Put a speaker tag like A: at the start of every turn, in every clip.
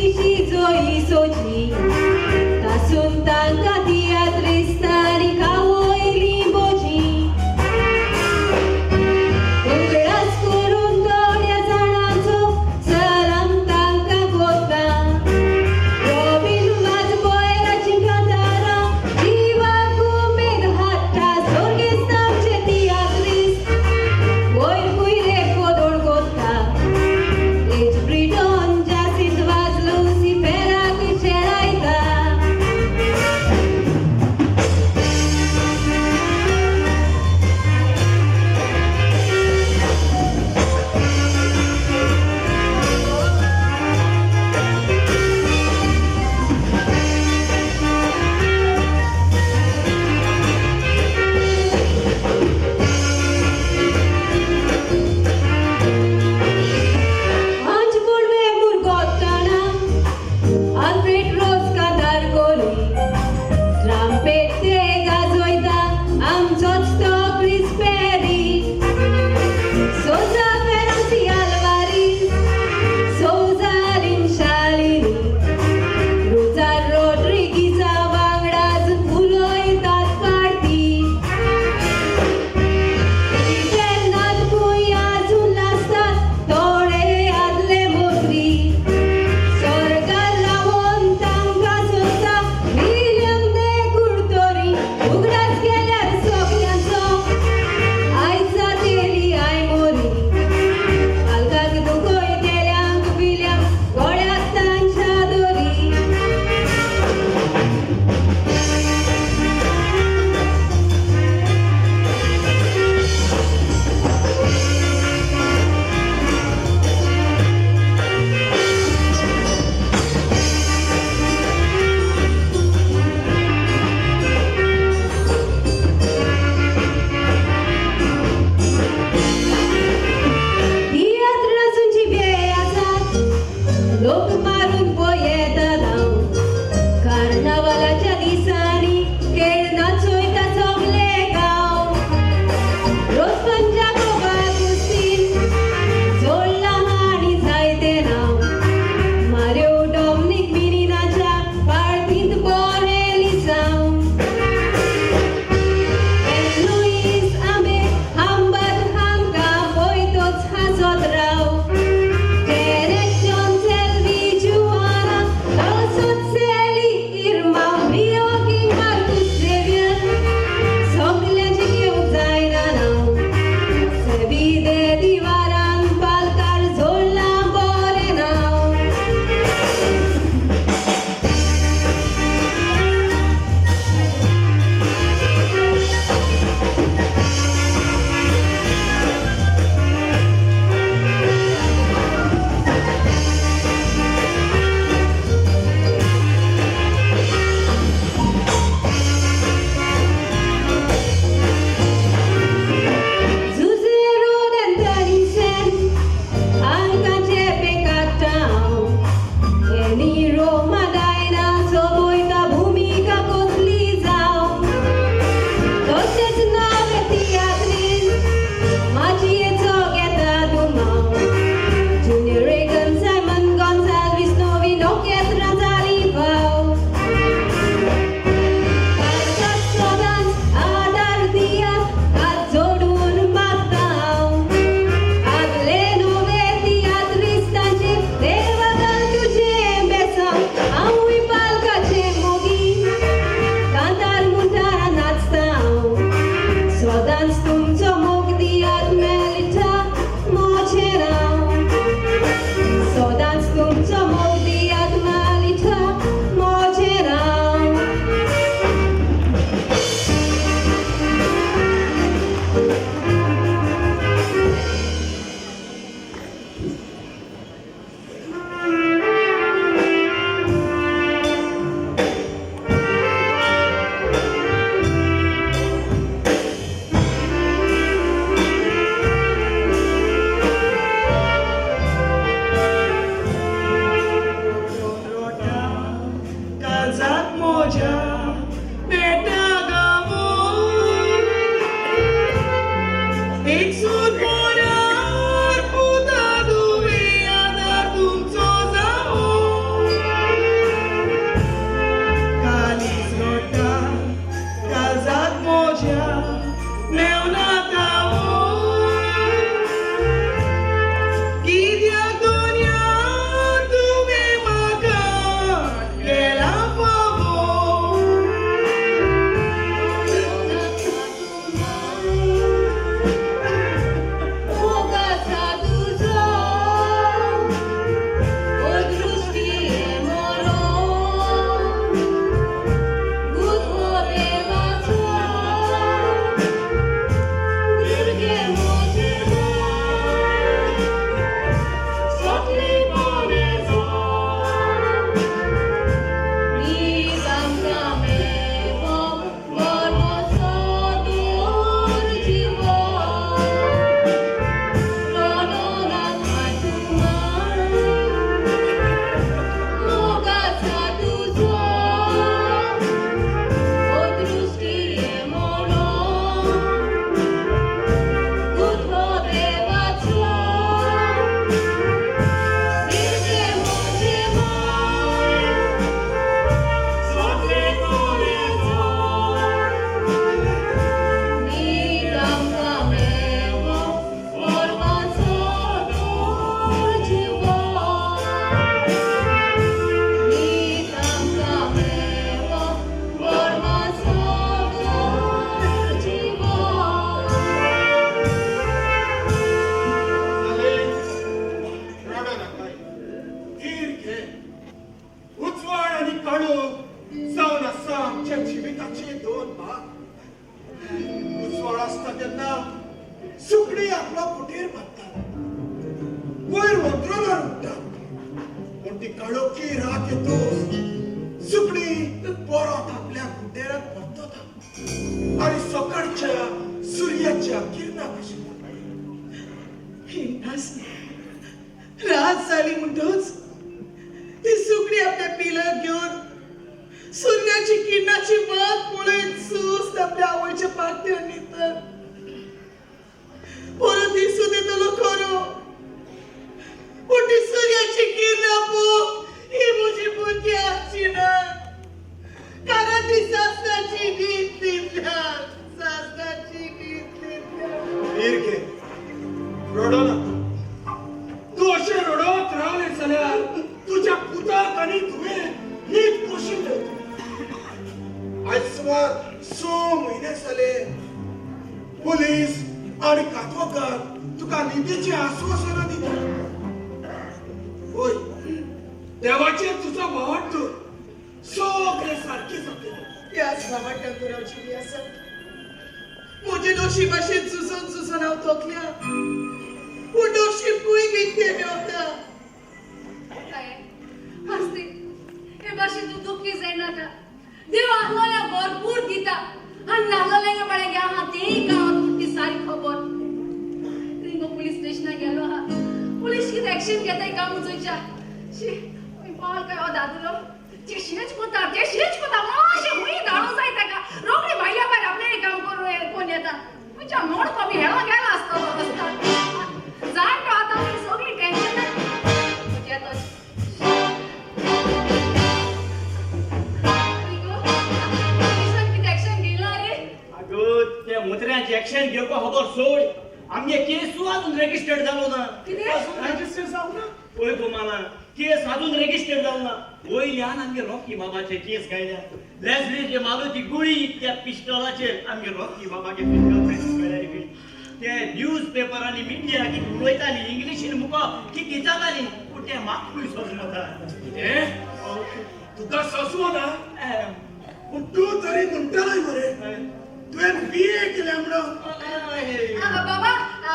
A: deciso isoci, tasun tanka teatry stari kawo e limboci. उघडाच करून थोड्या जणांचो सलाम तांका कोता. रॉबिन वाजपोयराची कांतारा जिवाक उमेद हाडटा सोर्गेस्तांचे तियात्रिस्ट. वयर कुयरे कोदोळ कोत्ता. एज ब्रिटन जासीत वाज लुसिफेराक शेळायता.
B: तेन्ना सुकडी आपलो कुटीर बांदता वयर वंत्रोलार उडटा पूण ती काळोखी रात येतोच सुकडी परत आपल्या कुटेरात परतता आणि सकाळच्या सूर्याच्या किरणां कशी
C: रात झाली म्हणतोच ती सुकडी आपल्या पिलं घेऊन सूर्याची किरणाची वाट पळत सुस्त आपल्या आवयच्या पाठ्यावर न्हिदतात. परत दिसून येतलो खरो पूण ती सूर्याची किरणां पळोवंक ही म्हजी बुद्धी आसची ना कारण ती सासणाची न्हीद न्हिदल्या सासणाची न्हीद न्हिदल्या.
B: वीर घे रडो नाका तू अशें रडत रावले जाल्यार तुज्या पुताक आनी तुवें न्हीद कशी मेळटली आज सुमार 6 म्हयने जाले पुलीस आणि कातवकार तुका न्हिदेची आश्वासनां दिता होय देवाचेर तुजो वावड दवर सगळें सारकें जातलें
C: याच बाबाच्या दुरावची आसा म्हजे नशीब अशें झुजून हांव तोखल्या पूण नशीबूय विकतें मेवता.
A: काय हसते हे भाषेत तू दुःखी जायनाका देव आम्हाला भरपूर दिता आणि नागलेंगे पडे घ्या हा तेही गावात ती सारी खबर रिंगो पोलीस स्टेशनात गेलो हा पोलीस किती ऍक्शन घेताय का मुजोच्या शी मी पाल काय ओ दादूलो जे शिनेच कोता माशे हुई दाणो जायता का रोकडी भाईया बाहेर आपले काम करू कोण येता तुझ्या मोड कमी हेळा गेला असतो अवस्था जाण का आता मी सगळी टेन्शन नाही येतो
D: मुद्रांचे ऍक्शन घेवपा खबर सोड आमगे केस अजून रजिस्टर्ड जालो ना
C: रजिस्टर जाऊ ना
D: ओय तुम्हाला केस अजून रजिस्टर्ड जालो ना वयल्यान आमगे रॉकी बाबाचे केस कायल्या लेसलीचे मालूची गुळी त्या पिस्टॉलाचेर आमगे रॉकी बाबाचे फिंगरप्रिंट्स काडले ते न्यूज पेपर आणि मीडिया की उलयताली इंग्लिशीन मुको की किताबाली कुठे मागूय सोजमता
B: ए तुका ससवो ना पूण तू तरी म्हणटलोय मरे तुवें BA केल्या म्हणून
A: बाबा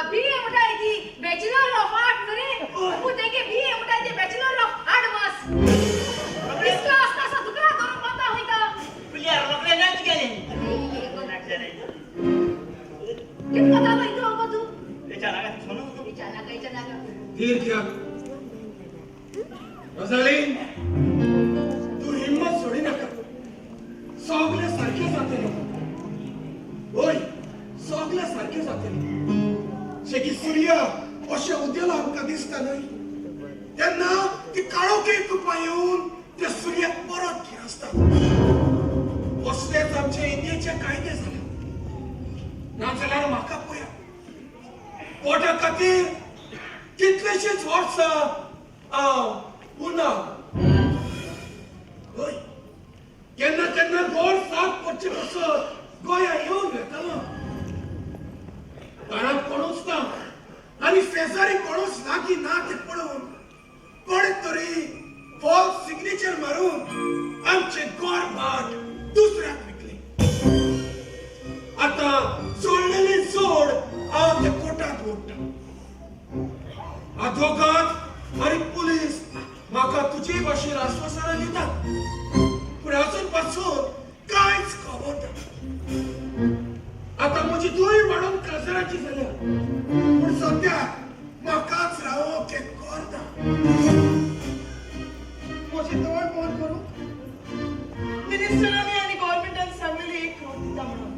A: बीए म्हणटाय ती बॅचलर ऑफ आर्ट रे तू तेगे बीए म्हणटाय ती बॅचलर ऑफ आर्ट बस इसका असता दुकरा करून पता होईता
D: प्लेयर रोकडे नाच गेले
A: कित पता होईता बाबा तू
D: त्याच्या रागात सोनो
A: विचारा नाका
B: धीर घ्या रजालीन तू हिम्मत सोडी नाका सगळे सारखे जातले होय सगळे सारखे जातले शेकी सूर्य अशें उदेलो आमकां दिसता न्हय तेन्ना ती काळोखी तुपा येवन त्या सूर्याक परत घेरासता असलेच आमचे इंडियेचे कायदे जाले नाजाल्यार म्हाका पळया पोटा खातीर कितलेशेच वर्सां पुन्हा होय केन्ना केन्ना गोड साफ करचे बसत गोंया येवन वेतालो घरात कोणूच ना आणि शेजारी कोणूच लागीं ना ते पळोवन कोणे तरी फॉल्स सिग्नेचर मारून आमचे गोड भाट दुसऱ्याक विकले आता सोडलेली सोड हांव ते कोर्टात ओडटा अधोगत आणि पुलीस म्हाका तुजे भाशेन आश्वासनां दितात पूण अजून पासून कांयच खबर ना आता म्हजी दोय वाडून काजराची जाल्या पूण सद्याक म्हाकाच रावोवंक एक घर ना
C: म्हजे तोंड बंद करू मिनिस्टरांनी आनी गव्हर्नमेंटान सांगलेली एक करोड दिता म्हणून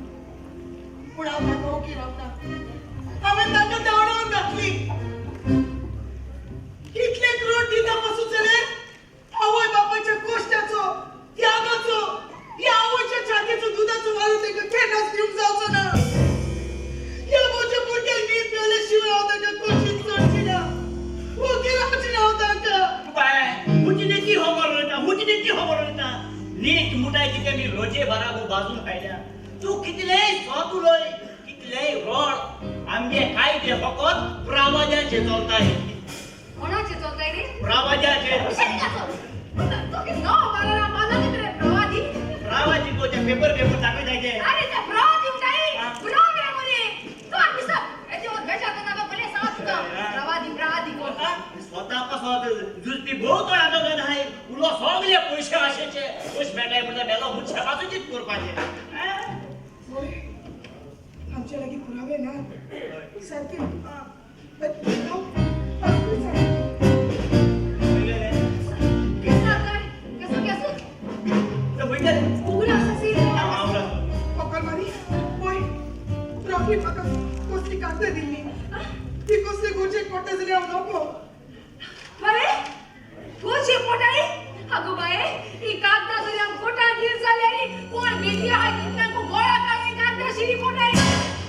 C: पूण हांव ताका ओके रावता हांवें ताका दावडावन घातली कितले करोड दिता पासून जाल्यार आवय बापाच्या कश्टाचो त्यागाचो या आवयच्या छातीचो दुधाचो वालो ताका केन्नाच दिवंक जावचो ना या म्हज्या भुरग्याक न्हीद मेळ्ळे शिवाय हांव ताका कशीच सोडची ना ओके रावची ना हांव ताका
D: बाय मुजनेची खबर रहता नीट मुटाय किते मी रोजे बराबर बाजून खायल्या तू कितले सोतुलोय कितले रोड आमगे काय ते फकत प्रवाजाचे चलताय
A: कोणाचे चलताय रे
D: प्रवाजाचे
A: तो की नो बाला बाला कितरे प्रवादी
D: प्रवाजी तो पेपर टाकाय जायचे
A: अरे ते प्रवादी उठाई प्रॉब्लेम रे
D: जुस्ती बहुत वेळा दोघं नाही उलो सगळे पैसे आशेचे खुश भेटाय म्हणजे बेला मुच्छा बाजूचीच करपाचे
C: होय. आमच्या लागीं पुरावे ना सारखे
A: कैसा काय कसं कसं
D: तर होय काय
A: उघडा असं सील
C: मारी होय रॉकी म्हाका कसली कागद दिल्ली ती कसले गोचे कोटे जरी हांव नको
A: बरे गोचे पोटाई अगो बाये ही कागदा जरी हम कोटा दिल जाल्यारी कोण बेटी हाय तितना को गोळा काय कागदा शिरी पोटाई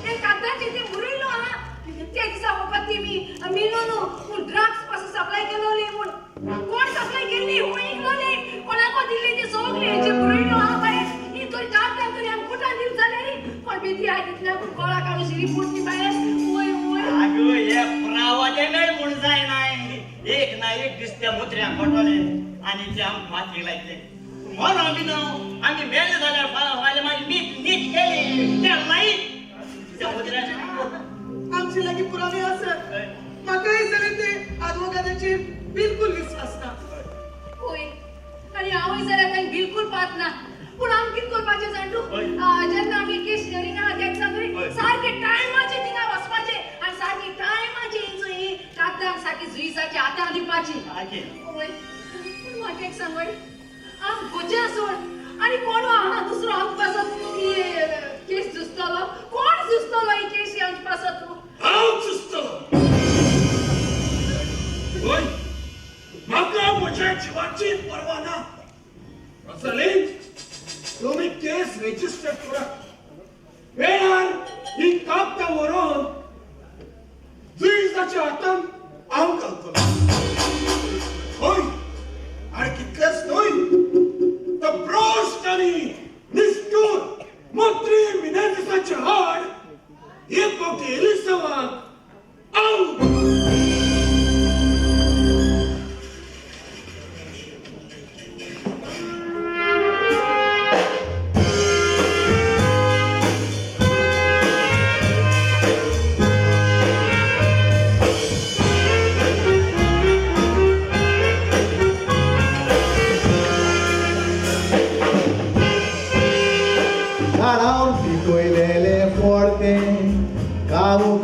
A: ते कागदाचे ते मुरिलो हा ते दिसा वपत्ती मी नो ड्रग्स पासून सप्लाय केलोले म्हण कोण सप्लाय केली होय इगलोले कोणाको दिले ते सगळे जे मुरिलो हा बाये ही तो कागदा तरी हम कोटा दिल जाल्यारी कोण बेटी हाय तितना को गोळा काढू शिरी पोटनी बाये ओय ओय
D: अगो हे प्रावाचे मेळ म्हण जाय नाही एक ना एक दिसत्या मुत्र्या पटवले आणि ते आम माती लागले म्हणून आम्ही मेल झाल्यावर वाले माझी नीट केली त्या नाही त्या मुत्र्याच्या
C: आमचे लागीं पुरावे आसत म्हाकाय जाले ते आदवोगादाचेर बिलकुल विश्वास ना
A: होय आणि हांवूय जाल्यार तांकां बिलकुल पात ना पूण आमी कितें करपाचें जाणटू जेन्ना आमी केस हियरिंगा खातीर सांगली सारके टायमाचेर थिंगा वचपाचें आनी सारके टायमाचेर ही कागदां सारकी जुईसाची हातां दिवपाची होय पूण म्हाका एक सांगय आम गोजा सोड आनी कोण हांगा दुसरो आमचे पासत ही केस झुजतलो कोण झुजतलो ही केस आमचे पासत
B: हांव झुजतलो होय म्हाका म्हज्या जिवाची पर्वा ना असले तुम्ही केस रेजिस्टर करा वेळार ही कागदां व्हरून जुईजाच्या हातान हांव घालतलो होय आणि कितलेच न्हय तर भ्रश्ट आनी निष्ठूर मंत्री मिनेझीसाचे हाड एक फावटी एलिसवाक हांव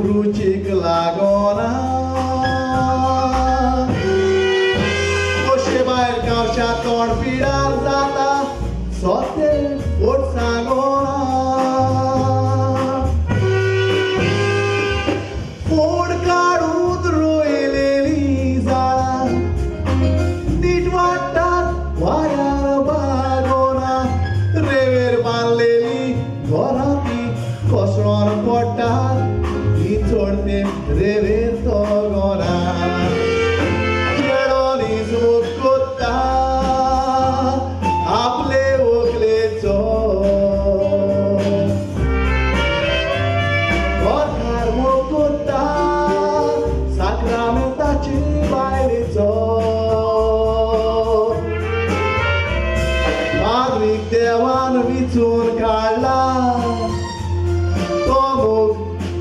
E: Crucic lagona Oxe bair caucha torpirar zata Sote orsagona Ford carud roeleli zara Nit vatat vayar bagona Rever banleli gorati kosron potat Sorte reverto gona Cheroni zukutta Aple okleco Orkar mokutta Sacramentaci baileco Padric devan vițun kaľla Tomuk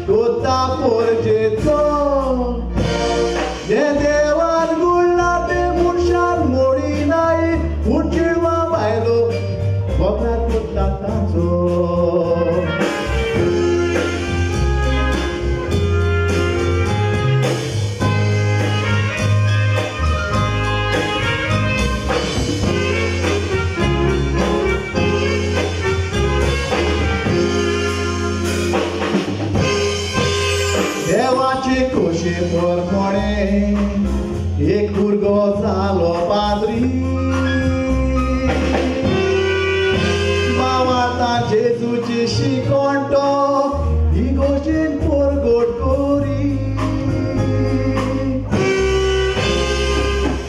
E: Gota porgeto De devan gulla pe murshan morinai Urchirva bailo Bokrat putta tanzo Devace coșe pormone E curgo salo padri Mamata Jesuci și conto I goșen porgot gori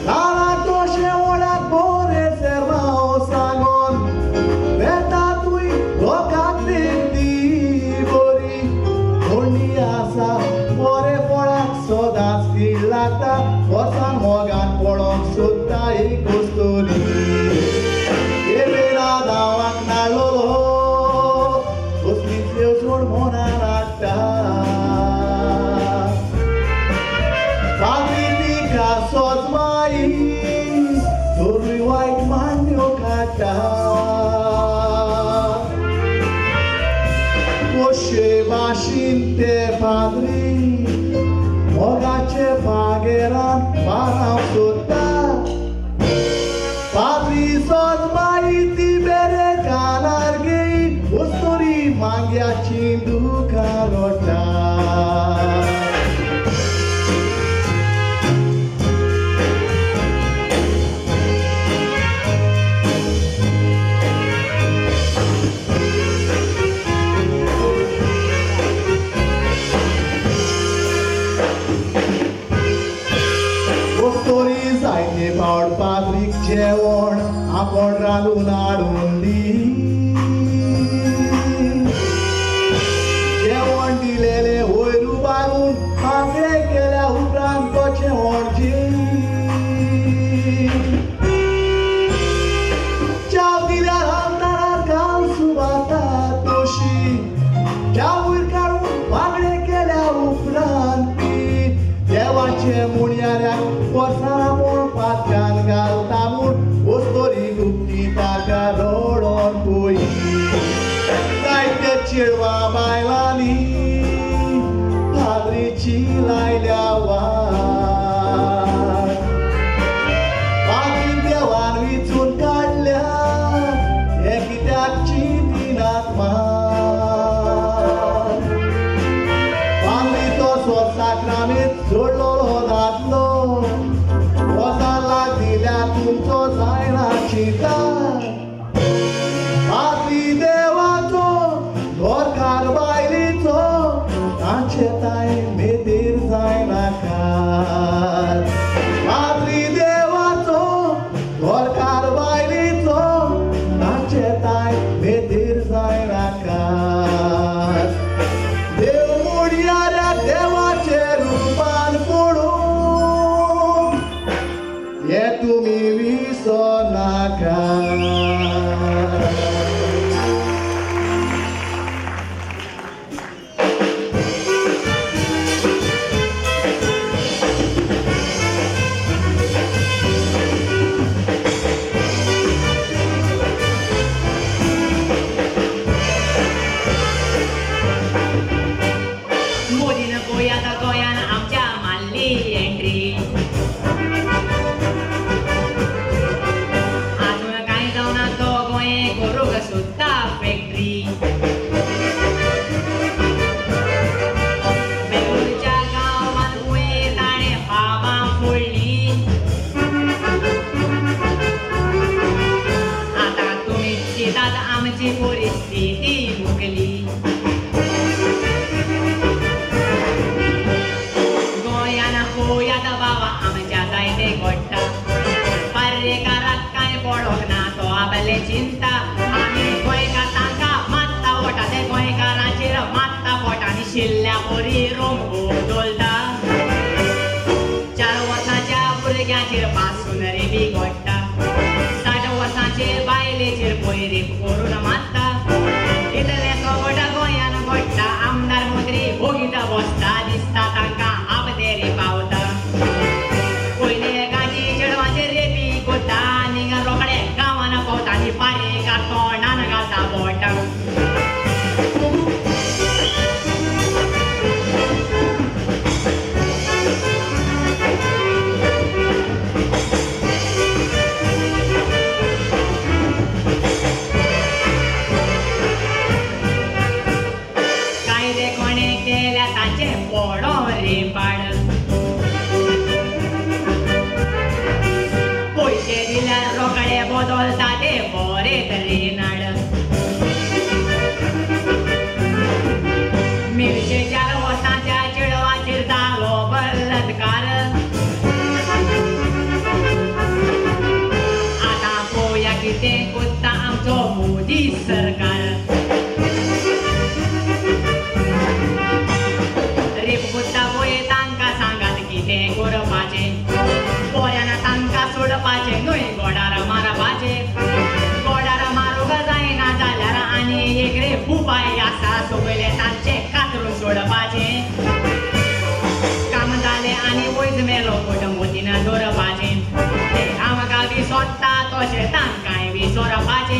E: La toșe ola bore serva o sagon Veta tui locate di bori Asa Pore forak sodas filata Osan mogan polok sutta I kusturi Evera davak na lolo Osmitleu sormona rata Paglitica soț mai वाईट मांड्यो काडटा कशे भाशेन ते पाद्री मोगाचे बागेरांत बाराव सोदता पाद्री सोद माहिती बेरे कानार घेई वस्तोरी मांग्याची दुकां रोटा वस्तोरी जायते फावट पाद्रीक जेवण आपण रांदून हाडून दी जेवण दिलेले वयर उबारून आंगडे केल्या उपरांत तो जेवण चाव दिल्यार आमदाराक घाल सुवाता तोशी चाव वयर काडून बांगडे केल्या उपरांत पीठ देवाचे मुणयाऱ्याक वर्सां पातकान घालता म्हूण वस्तोरी गुप्ती ताका रडोन पोई जायते चेडवां बायलांनी पाद्रीची लायल्या वाट पाद्री देवान विचून काडल्या हे कित्याक चिंतिनात मात पाद्री तो स्वसाक्रामीत जोडलोलो दादलो वजाला दिल्या तुमचो जायना चिंता पाद्री देवाचो घोरकार बायलीचो तांचे ताय मेदेर जायना कार पाद्री देवाचो घोरकार बायलीचो तांचे ताय मेदेर जायना कार देव मोडयाऱ्या देवाचे रुपान पडून हे तुमी विसरनाका
F: मोदीनं गोयान आमच्या मारली एंट्री अजून काय जाऊना तो गोंये करूंक सोदता फॅक्टरी बेंगळूरच्या गांवांत वयर ताणें फामां फोडली आतां तुमी चिंतात आमची परिस्थिती मुगली गोयात बाबा आमच्या जायते घडटा पर्रेकाराक कांय पडोंक ना तो आपले चिंता आमी गोंयकारांका मात्ता वोटा ते गोंयकारांचेर मात्ता पोटांनी शिल्ल्या बरी रोंबो दोलता 4 वर्सांच्या भुरग्याचेर पासून रेबी घडटा 60 वर्सांचे बायलेचेर पळय रेप करून मारता इतले सोबत गोंयान घडटा आमदार मंत्री भोगीत बसता दिसता तांकां आपदेरी पावता पयले गाजी चेडवांचेर रेपी कोता आनी रोखडे गांवान पावता आनी पारेकार तोंडान घालता बोट कायदे कोणे केल्या ताचे पडो रेपाड पैसे दिल्यार रोखडे बदलता ते बरे तरेनाड मिरचे 4 वर्सांच्या चेडवाचेर जालो बलात्कार आतां पळोवया कितें कोत्ता आमचो मोदी सरकार रेप कोत्ता पळय तांकां सांगात कितें करपाचें पोऱ्यान तांकां सोडपाचें न्हय गोडार मारपाचें गोडार मारूंक जायना जाल्यार आनी एक रेप उपाय आसा सगळे तांचे कातरून सोडपाचें काम जालें आनी वयज मेलो पोट मोदीन दवरपाचें ते आमकां बी सोदता तो तशें तांकांय विसरपाचे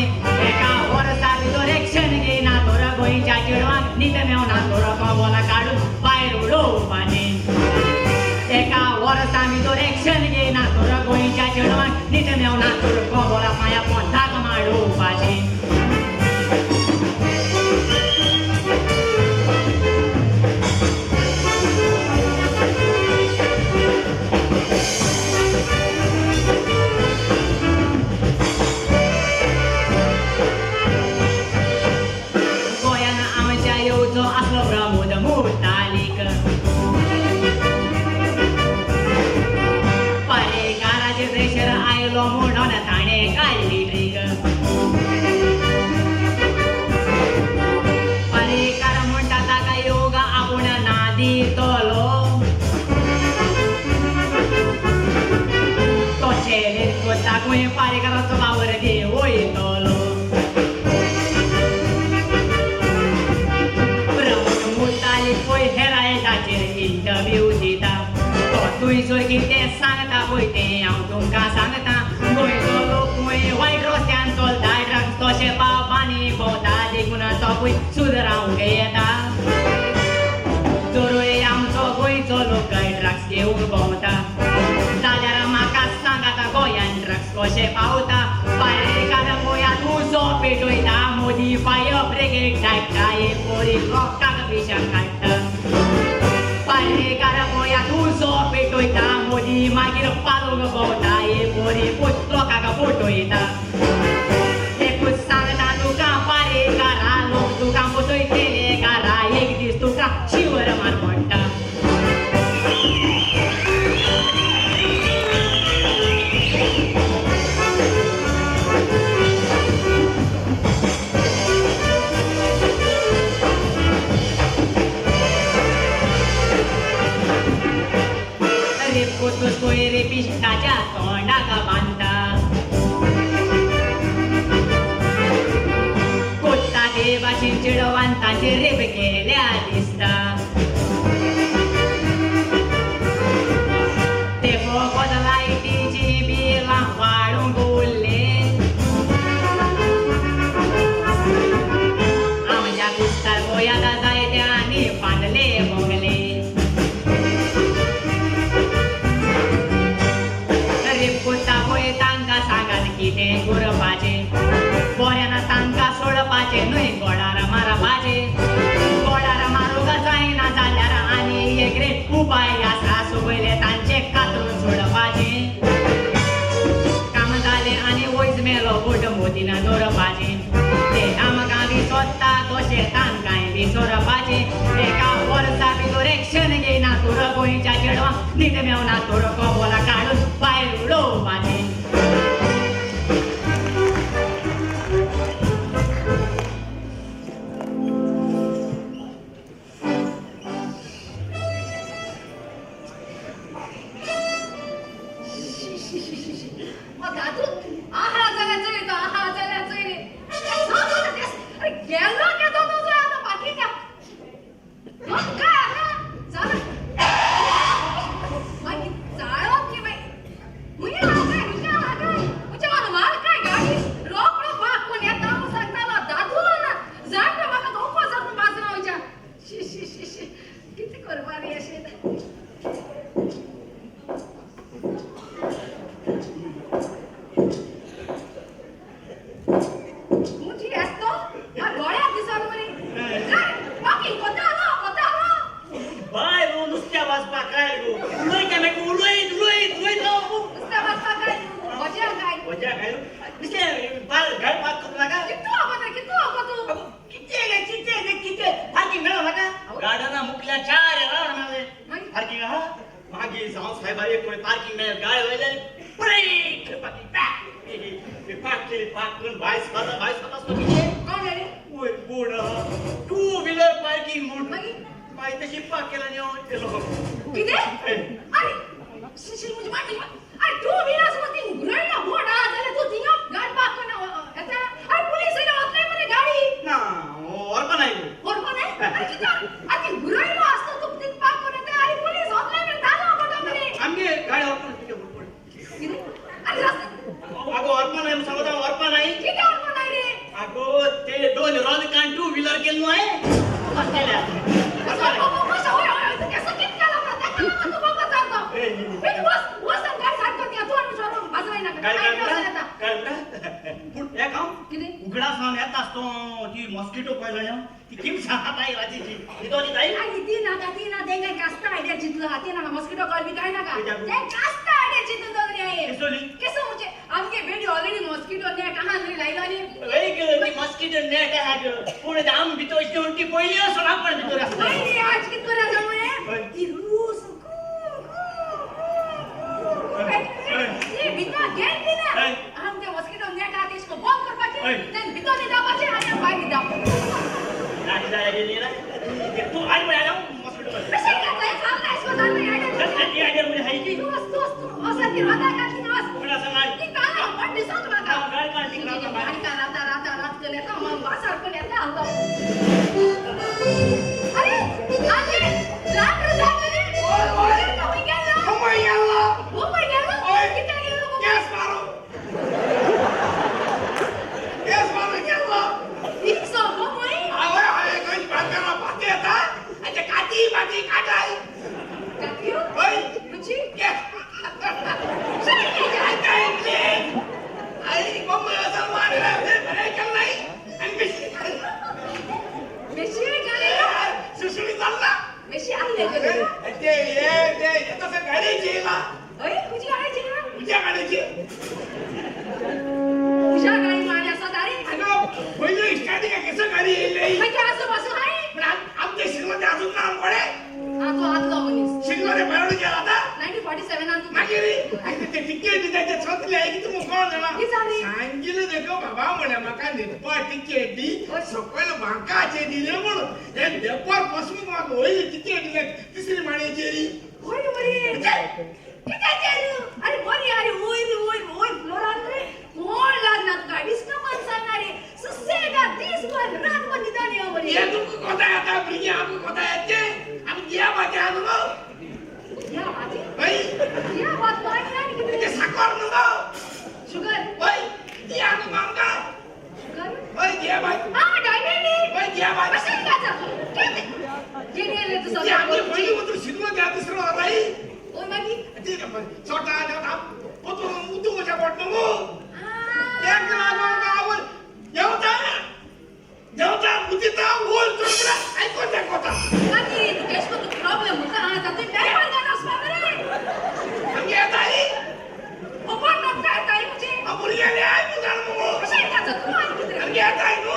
F: एका वर्सा भितर एक्शन घेयना तर गोंयच्या चेडवांक न्हीद मेवना तर कबोला काडून भायर उडोवपाचे एका वर्सा भितर एक्शन घेयना तर गोंयच्या चेडवांक न्हीद मेवना तर कबोला पांया पोंदाक माडोवपाचे असलो प्रमोद मुतालीक परेकाराचे प्रेशर आयलो म्हणून ताणें काडली ट्रीक परेकार म्हणटा ताका योग आपूण ना दितलो तो चॅलेंज करता गोंय परेकाराचो वावर घे वयतलो पळय हेराल्डाचेर इंटरव्यू दिता तो थंयसर कितें सांगता पळय तें हांव तुमकां सांगता गोंयचो लोक पळय वायट रस्त्यान चलता ड्रग्स तशें बाबांनी भोंवता देखून तो पळय सुदरावंक येता जरूय आमचो गोंयचो लोक ड्रग्स घेवंक भोंवता जाल्यार म्हाका सांगात गोंयान ड्रग्स कशें पावता परेकार गोंयांत उजो पेटयता मोदी फायर ब्रिगेड धाडटा हे पोरी लोकांक विशां काडटा परेकार गोंयांत उजो पेटयता मोदी मागीर पालोक भोंवता हे पोरी लोकांक फटयता एकूच सांगता तुका परेकारा लोक तुका फटयतले कारा एक दीस तुका शिवर मार पडटा कोयरे पिश्टाच्या तोंडाक बांधता कोत्ता ते भाशेन चेडवान तांचे रेप केल्या दिसता ते फकत लायटीची बिलां वाडूंक उरले आमच्या कुस्तार गोंयांत जायत्यांनी बांदले बंगले कोता पळय तांकां सांगात कितें करपाचे बऱ्यान तांकां सोडपाचे न्हय गोडार मारपाचे गोडार मारूंक जायना जाल्यार आनी एक रेट उपाय आसा सगळे तांचे कातरून सोडपाचे काम जालें आनी वयज मेलो बोट मोतीन दवरपाचे ते आमकां विसरता तशें तांकांय विसरपाचे एका वर्सा भितर एक्शन घेयना तर गोंयच्या चेडवांक न्हीद मेवना तर कबोला काडून भायर उडोवपाचे
D: उगडासान येत असतो ती मॉस्किटो पळल्या ती किम सांगत आहे राजीची इतोनी ताई
A: आई ती ना देंगे कास्ता आयडिया चितलो हाती ना मस्किटो कॉल भी काय ना का ते कास्ता आयडिया चितलो तो रे
D: केसोली
A: केसो मुझे आमगे वीडियो ऑलरेडी मस्किटो ने कहां रे लायला ने
D: वेरी गुड ती मॉस्किटो नेट आहे पुढे दाम भितो इष्टी पहिली असो आपण भितो असतो
A: नाही आज कित करा जाऊ रे ती रूस ये बिता गेट दी ना हम ते मस्किटो नेट आते इसको बंद कर पाचे देन बितो ने दाबाचे आणि बाहेर दाब
D: नाही जाय रे रे तू आई बळा जाऊ मॉस्किटो
A: कसे काय काम नाही इसको जाण नाही आयडिया
D: ती आयडिया मुळे हाय की
A: दोस्त असं की राता का की नवास
D: पुढे असं नाही
A: की काय पण दिसत बघा
D: गाड काढ तिकडे
A: रात केले का मग बाजार पण येते आलता अरे आजे लाख रुपये रे ओय कमी गेला
B: कमाई गेला
A: हो पण गेला
B: ओय
A: किती गेलो
B: केस मारो गेला
A: 100 कमाई
B: आवे आवे काही बातम्या पाहते आता अच्छा काठी बाटी काटाय
A: काकियो
B: ओय
A: रुची
B: केस
A: सही
B: काय काय प्लीज आई कोण असं मारला ते बरे केलं नाही आणि
A: बेशी गेले
B: सुसुली चालला
A: बेशी आणले गेले
B: ते तसं गाडीची ना
A: ओय तुझी गाडी ना
B: तुझ्या गाडीची
A: तुझ्या गाडी माने असं दारी
B: अगं पहिली स्टार्टिंग कसं गाडी येईल
A: म्हणजे असं बसून आहे
B: पण आमच्या शिरमध्ये अजून नाम पडे
A: हा तो आतला मनीस
B: शिरमध्ये बरोबर गेला आता
A: 1947 आन तू
B: मागे रे आणि ते तिकीट त्याच्या छतले आहे की तू कोण झाला
A: की झाली?
B: सांगितलं देखो बाबा म्हणे मका निप्पा तिकीट दी सकल बांकाचे दिले म्हणून हे देपार पासून मग होईल तिकीट दिले तिसरी माळ्याची री
A: ओय बरी किती केलं अरे बरी अरे ओय फ्लोरान रे कोण लागणार गाडीस का मन सांगणारे सुसेगा 30 वर रात मध्ये निदान येऊ बरी
B: ये तू कोता आता बिनी आपको कोता येते हम दिया बाते आलो
A: या आधी
B: भाई
A: या बात पाणी आणि
B: ते
A: किती
B: साखर नको
A: शुगर
B: भाई दिया को मांगा
A: शुगर
B: भाई दिया भाई
A: हा डायबिटीज
B: भाई दिया भाई
A: बसेल का जे ने तू
B: ते आपली
A: सगळं
B: पहिली उतर शिकलो त्या दुसरं भाई
A: ओय मागी
B: ठीक आहे छोटा छोटा पोतो मुतू मजा पडतो एक लागून गावर जेवता मुतीता बोल चोपडा ऐकू त्या कोता
A: मागी केशव तू प्रॉब्लेम होता हा तर ड्रायव्हर गाना असणार रे
B: अंगे ताई
A: ओपन नका काय ताई म्हणजे
B: आपण गेले आहे तू जाण मग
A: बसेल का तू आणि किती
B: अंगे ताई नो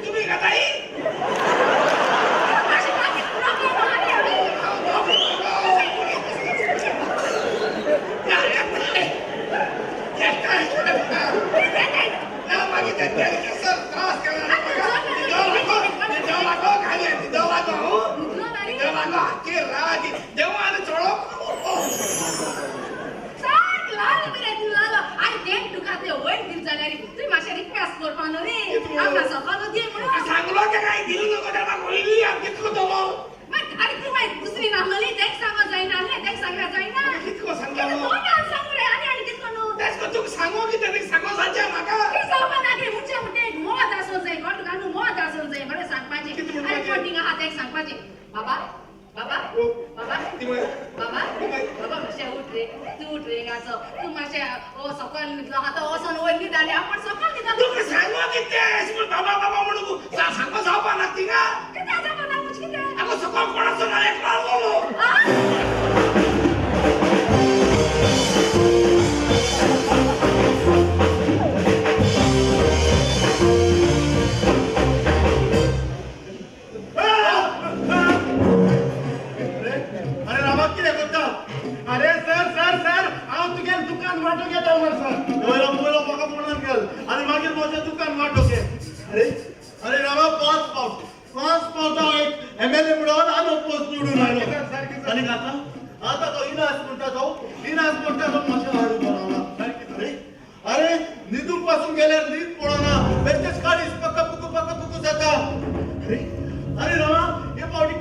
B: तुम्ही का ताई
A: माझी मागी प्रॉब्लेम आहे दुसरी नामली देख सांगा जाईना देख सांगा जाईना
B: सांगो की त्याने सांगो साच्या नका
A: बाबा बाबा बाबा बाबा बाबा मातशें उठ रे तू उठ रे गासो तू मातशें ओ सकल न्हिदलो आतां वचोन वयर न्हिदाले आपण सकल न्हिदा
B: तुका सांगो कितें बाबा बाबा म्हणून सांगो जावपा लागती का
A: कितें जाता ना मुझ कितें
B: आगो सकल कोणाचो ना एक लागलो
E: अरे रामा कितें करता अरे सर हांव तुगेलें दुकान वांटो घेता मरे सर पयलो म्हाका म्हणून गेल आनी मागीर म्हजें दुकान वांटो घे अरे रामा पांच पावट हांव एक एमएलए म्हणून आलो पोस्ट निवडून आयलो आनी आतां तो इनास म्हणटा तो मातशें हाडू बरो अरे न्हिदून पासून गेल्यार न्हीद पडना बेश्टेच काडीस पक्का पुकू जाता अरे रामा हे पावटी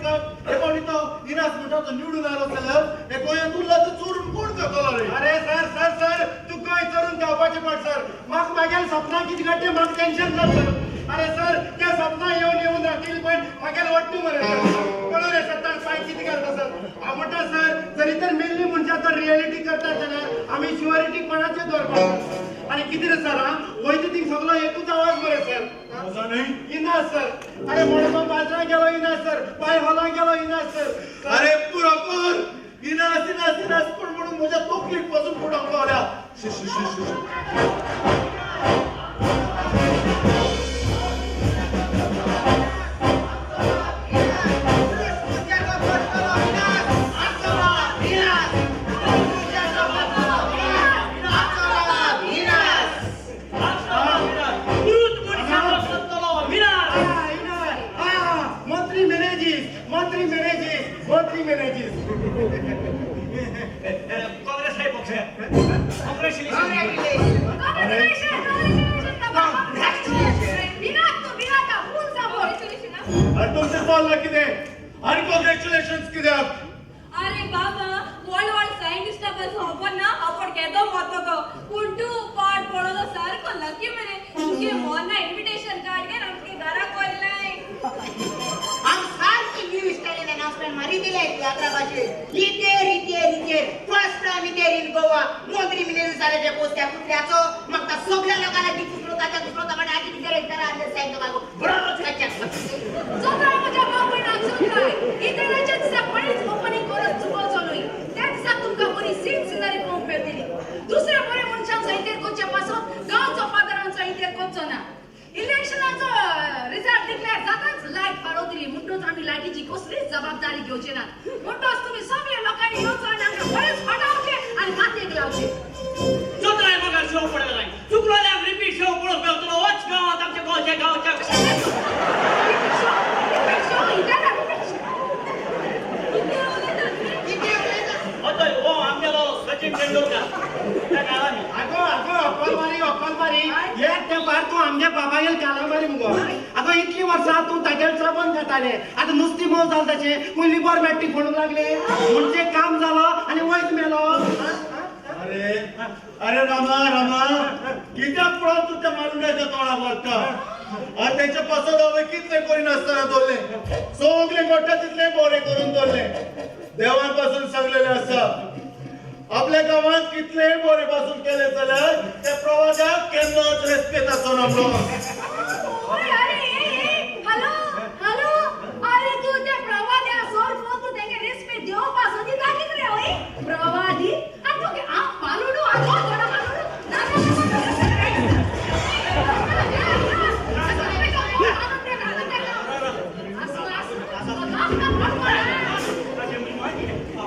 E: तो इनास म्हणटा तो निवडून आयलो जाल्यार हे गोंयांत उरला तर चोरून कोण करतलो रे अरे सर तू गोंय चोरून घेवपाचें पड सर म्हाका म्हागेल्या सपनां कितें घडटें म्हाका टेन्शन जाता अरे सर त्या सपनां येवन रावतली पण म्हागेलें वट्टू मरे कळ्ळें रे सत्तार पांय कितें घालता सर हांव म्हणटा सर जरी तर मेल्ली मनशां तर रियलिटी करता जाल्यार आमी शुअरिटी कोणाचेर दवरपाक अरे किती रे सर हा वैद्य थिंग सगळं एकूच आवाज बरे सर
B: असं नाही
E: इना सर अरे म्हणून बाजरा गेलो इना सर पाय होला गेलो इना सर
B: अरे पुरापूर इनास इनास इनास पण म्हणून माझ्या तोकलीत पासून पुढं आल्या शी शी शी शी
E: मंत्री मॅनेजेस
D: काँग्रेस आहे पक्ष काँग्रेस
B: आणि तुमचे बोलला किती आणि कॉंग्रॅच्युलेशन कित्याक
A: अरे बाबा वर्ल्ड वाइड सायंटिस्ट बस होपन ना आपण केदो मतो को पुंटू पाट पडलो सारको लकी मरे तुझे मोना इन्विटेशन कार्ड के नमके घरा कोल नाही
F: हम सारखी न्यू स्टाईल अनाउन्समेंट मारी दिले यात्रा बाजे रिते फर्स्ट टाइम इथे इन गोवा मंत्री मिनिस्टर सारे पोस्ट्या कुत्र्याचो मग त्या सगळ्या लोकांना दुसरो ताकडे आधी तिथे एकदा आले सांगतो बागो बरोबर चक्क
A: जोत्रा माझ्या बाबून जोत्रा इथे रचत सपणीच ओपनिंग करत चुकवचो न्हय त्याच सा तुमका बरी सीट सिनारी कंपेअर दिली दुसऱ्या बरे मनशांचो इथे कोचे पासून गावचो पादरांचो इथे कोचो ना इलेक्शनाचो रिझल्ट डिक्लेअर जाताच लाईट पाडवतली म्हणटोच आम्ही लाईटीची कसलीच जबाबदारी घेवचे ना म्हणटोच तुम्ही सगळे लोकांनी येवचो आणि आमकां बरेच फटावचे आणि मातयेक लावचे
D: जोत्राय मग शो पडला नाही चुकलोल्या रिपीट शो पडत तुला वच गावात आमच्या गावच्या अतय ओ आमगेलो सचिन तेंडुलकर त्या काळानी
E: अगो अक्कल मारी एक ते पार तू आमच्या बाबा गेल काला मारी मुगो अगो इतली वर्षा तू ताजेर सबन खाताले आता नुस्ती मोव जाल ताचे कोण लिबर बॅटी फोडूंक लागले म्हणजे काम झालं आणि वैज मेलो
B: अरे अरे रामा कित्याक पळोवन तू त्या मारुड्याच्या तोंडा मारता आणि त्याच्या पासून हांवें कितले कोणी नासतना दवरले सगळे गोठ्या तितले बोरे करून दवरले देवान पासून सांगलेले आसा आपल्या गावात कितले बोरे पासून केले जाल्यार त्या प्रवासाक केन्नाच रेस्पेत आसना म्हणून
A: ओय अरे हॅलो हॅलो अरे तू त्या प्रवाद्या सोर फोन तू तेगे रिस्पेक्ट देव पासून ती दाखीत रे ओय प्रवादी आणि तू के आ मालुडू आ थोडा मालुडू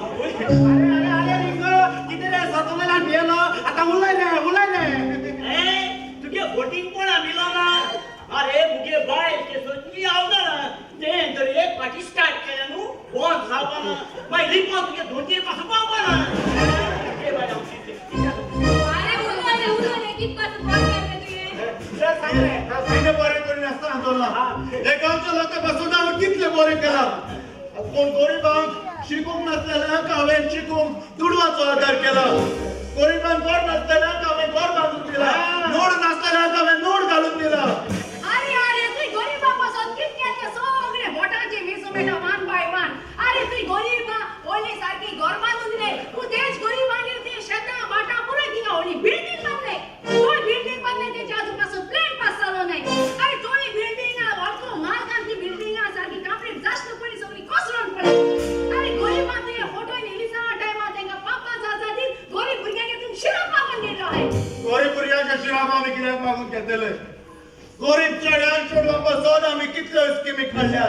E: अरे रिंगो किती रे सतुमेला मेलो आता उलाय
D: ए तुगे वोटिंग कोण आमिलो ना अरे मुगे बाय के सोचली आवना ना ते तर एक पार्टी स्टार्ट केल्या नु बोन जावना माय रिपोर्ट तुगे दोन तीन पास पावना ते बाय
A: अरे उलोले कित पास बोल केले तुये
B: सांगे बोरे कोणी नासतना दवरला हे गावच्या लोकांपासून हांवें कितले बोरे केला कोण गरीबांक शिकूंक नासलेल्यांक हांवें शिकूंक दुडवाचो आदार केला गरीबांक घर नासलेल्यांक हांवें घर बांदून दिला नोड नासलेल्यांक हांवें नोड घालून दिला
A: अरे तुई गरीबा पासून कितके ते सगळे भोटाचे मेसोमेटा वन बाय वन अरे तुई गरीबा ओली सारखी घर बांधून दिले तू तेच गरीबांनी ते शेता बाटा पुरे दिला ओली बिल्डिंग बांधले तोय बिल्डिंग बांधले त्याच्या आजूबाजू प्लेन पास चालू नाही अरे तोय बिल्डिंग वाटलो मार्गांची बिल्डिंग सारखी कंप्लीट जास्त पडी सगळी कोसळून पडली अरे गरीबा ते फोटो नेलिसा टाइमा तेंका पापा जाता दी गरीब भुरग्यांक तुम शिरा पापन गेलो आहे
B: गरीब भुरग्यांच्या शिराब आमी कित्याक मागून घेतले गरीब चेड्यांक चेडवां पासून आमी कितल्यो स्किमी काडल्या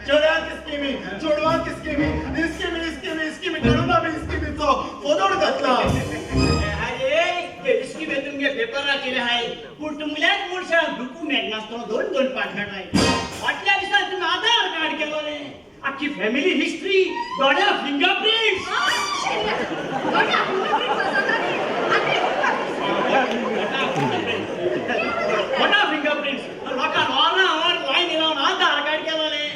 B: चेड्यांक स्किमी चेडवांक स्किमी काडून आमी स्किमीचो फोदोड घातला
D: अरे ते स्कीम तुमगे पेपर केले आहे पण तुमल्याच मोठ्या डॉक्युमेंट नासतो दोन पाठ आहे फाटल्या दिसात तुम्ही आधार कार्ड केलो रे आखी फॅमिली हिस्ट्री दोड्या फिंगरप्रिंट्स मोठा फिंगरप्रिंट्स लोकां नॉर्मल लाईन लावून आधार कार्ड केलो रे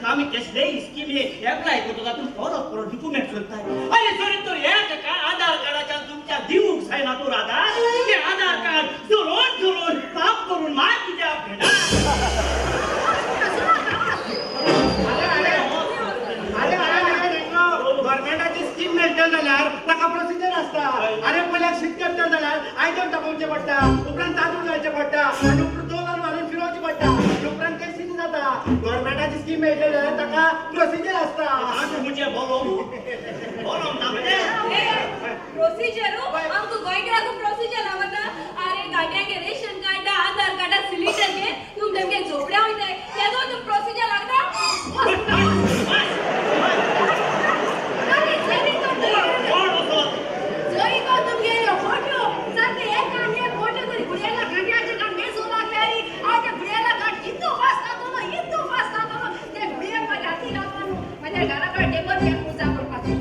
D: आम्ही कसले स्कीम अप्लाय करतो का तुम्ही परत डॉक्युमेंट करताय अरे सॉरी तो एक आधार कार्डाच्या तुमच्या दिवूक सायना तो राधा ते आधार कार्ड जोडून साफ करून माय तुझ्या भेटा
E: गव्हर्नमेंटाची स्कीम मेंटेन जाल्यार ताका प्रोसिजर आसता अरे पयल्याक शिक्षक करता जाल्यार आयदन तापोवचे पडटा उपरांत तांदूळ घालचे पडटा आनी उपरांत दोलार मारून फिरोवची पडटा उपरांत ते सिद्ध जाता गव्हर्मेंटाची स्कीम मेळटली जाल्यार ताका प्रोसिजर आसता
D: आज मुझे बोलो ना म्हणजे
A: प्रोसिजर आमको गोयकराको प्रोसिजर आवता अरे गाड्यांगे रेशन कार्ड आधार कार्ड सिलेंडर के तुम तेमगे झोपड्या होते तेदो तुम प्रोसिजर लागता अरे जरी तो जरी तो तुम गेलो फोटो साथे एक काने फोटो तरी गुडियाला गाड्याचे का मेसो लागल्यारी आज गुडियाला गाड इतो फास्ट आतो ते गुडिया पर जाती लागतो माझ्या घराकडे टेबल एक पुजा करपाचो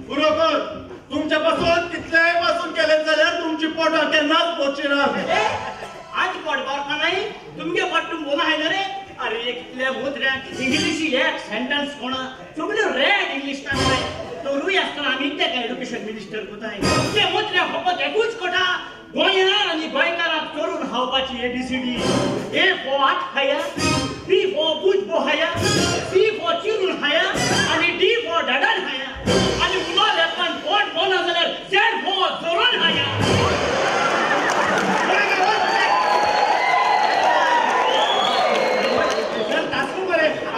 E: पुरोकर तुमच्यापासून कितलेय पासून केले जाल्यार तुमची पोटां केन्नाच पोचची ना
D: आज पडपार का नाही तुमगे पट्टून बोला आहे ना रे अरे इतल्या मुद्र्या इंग्लिश एक सेंटेंस कोणा तुमले रेड इंग्लिश काय तो रुई असताना आम्ही त्या एज्युकेशन मिनिस्टर कोताय ते मुद्र्या फकत एकूच कोटा गोंयकार आणि गोंयकाराक चोरून हावपाची एबीसीडी ए फॉर आठ खाया बी फॉर बुज बोहाया सी फॉर चिरून हाया आणि डी फॉर डडन हाया आणि उला लेपन कोट बोला जाल्यार झेड फॉर जोरण हाया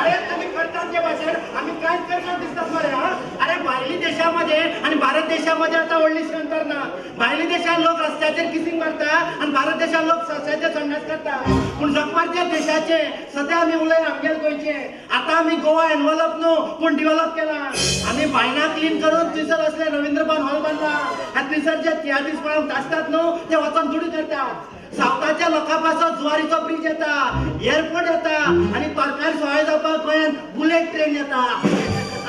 E: अरे तुम्ही करतात त्या भाषेर आम्ही काय करणार दिसतात मरे हा अरे भायली देशामध्ये आणि भारत देशामध्ये आता व्हडली अंतर ना भायली देशात लोक रस्त्याचेर किसिंग मारता आणि भारत देशात लोक सस्याचे संडास करता पूण जगपारच्या देशाचे सध्या आम्ही उलयन आमगेल गोंयचे आता आम्ही गोवा एनवलप न्हू पूण डेव्हलप केला आम्ही बायना क्लीन करून थंयसर असले रवींद्रभवन हॉल बांदला आनी थंयसर जे तियादीस पळोवंक आसतात न्हू ते वचून थोडी करतात सावथाच्या लोकांपासून जुवारीचो ब्रिज येता एअरपोर्ट येता आणि तरकारी सवाय जावपाक गोंयांत बुलेट ट्रेन येता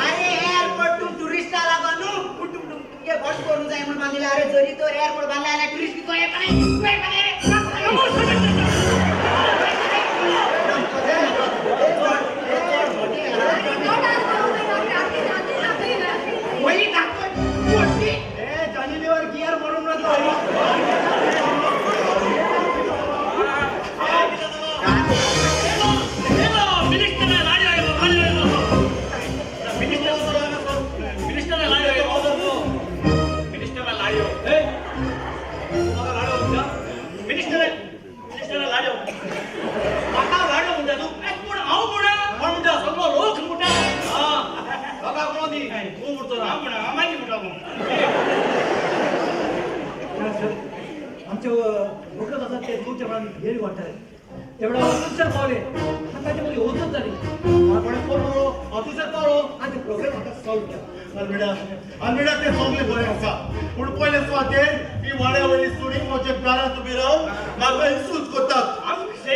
C: अरे एअरपोर्ट तू टुरिस्टा लागो न्हू पूण तुमगे बस करूं जाय म्हण बांदिला अरे जरी तो एअरपोर्ट बांदला जाल्यार टुरिस्ट गोंय
E: जानीलीवर गियर म्हणून
G: आमच्या भोकत असतात ते दूरच्या प्रमाणात घेरी वाटतात तेवढा ऑफिसर पावले हाताच्या मध्ये होतच झाली आपण पळो ऑफिसर पावलो आणि प्रोग्राम आता सॉल्व केला
E: आलमेडा ते सगळे बरे आसा पूण पयले सुवातेर ही वाड्या वयली सुणी म्हज्या दारांत उबी रावन म्हाका इन्सल्ट करतात